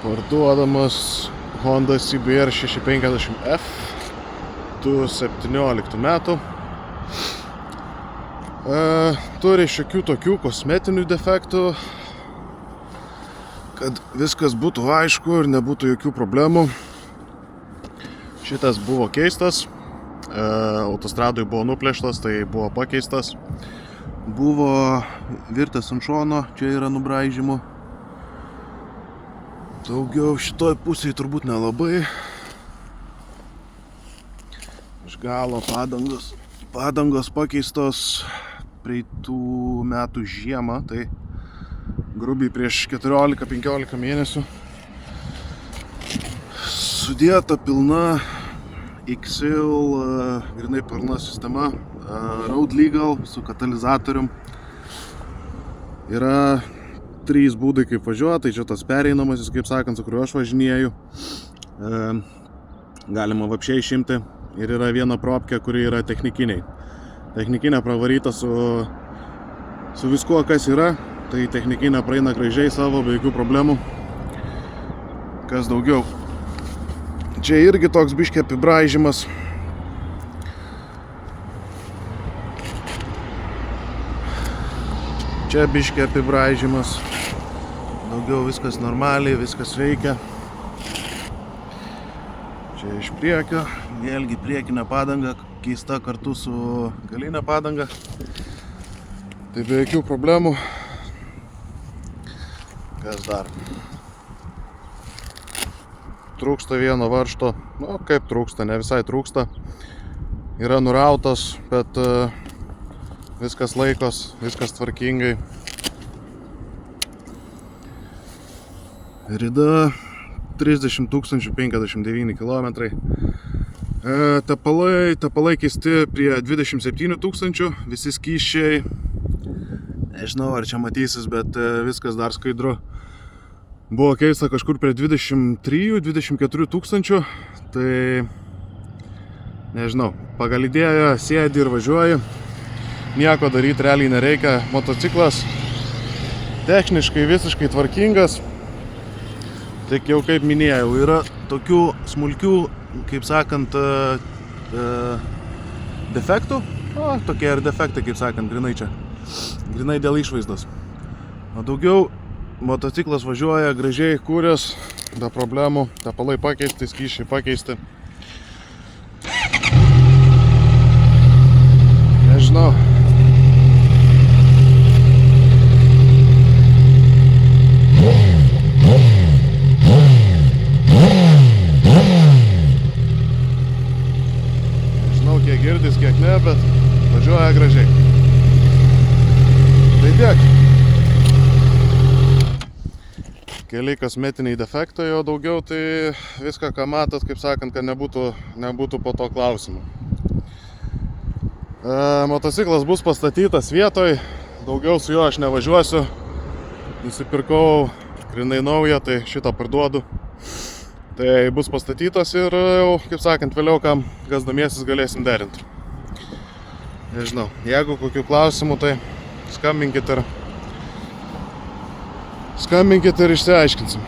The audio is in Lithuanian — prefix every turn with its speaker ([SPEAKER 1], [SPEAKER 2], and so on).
[SPEAKER 1] Parduodamas Honda CBR 650F 2017 metų. Turi šiokių tokių kosmetinių defektų, kad viskas būtų aišku ir nebūtų jokių problemų. Šitas buvo keistas, autostradui buvo nuplėštas, tai buvo pakeistas. Buvo virtas ant šono, čia yra nubraižymų. Daugiau šitoj pusėje turbūt nelabai. Iš galo padangos pakeistos praeitų metų žiemą, tai grubiai prieš 14-15 mėnesių. Sudėta pilna XL grinai pilna sistema, Road Legal su katalizatorium. Yra 3 būdai kaip važiuoti, tai čia tas pereinamasis, kaip sakant, su kuriuo aš važinėju. Galima vapšiai išimti ir yra viena propkė, kuri yra technikiniai. Technikinė pravaryta su viskuo, kas yra, tai technikinė praeina gražiai savo, be jokių problemų. Kas daugiau? Čia irgi toks biškį apibraižymas. Čia biškį apibraižymas. Daugiau viskas normaliai, viskas veikia. Čia iš priekio, vėlgi priekinė padanga, keista kartu su galinė padanga. Tai be jokių problemų. Kas dar? Trūksta vieno varžto, nu kaip trūksta, ne visai trūksta. Yra nurautas, bet viskas laikos, viskas tvarkingai. Rida 30 059 km. Tepalai keisti prie 27 000, visi skysčiai. Nežinau, ar čia matysis, bet viskas dar skaidru. Buvo keista kažkur prie 23-24 000, tai nežinau, pagal idėją sėdi ir važiuoji. Nieko daryti realiai nereikia. Motociklas techniškai visiškai tvarkingas. Tik jau kaip minėjau, yra tokių smulkių, kaip sakant, defektų. O, tokie ir defektai, kaip sakant, grinai čia. Grinai dėl išvaizdos. O daugiau motociklas važiuoja gražiai kūręs, be problemų. Tepalai pakeisti, skysčiai pakeisti. Nežinau. Kiek girdis, kiek ne, bet važiuoja gražiai. Tai tiek. Keli kosmetiniai defektai, o daugiau tai viską, ką matot, kaip sakant, kad nebūtų po to klausimų. Motociklas bus pastatytas vietoj, daugiau su juo aš nevažiuosiu. Nusipirkau grinai naują, tai šitą parduodu. Tai bus pastatytas ir jau, kaip sakant, vėliau kas domėsis galėsim derinti. Nežinau, jeigu kokių klausimų, tai skambinkit ir išsiaiškinsim.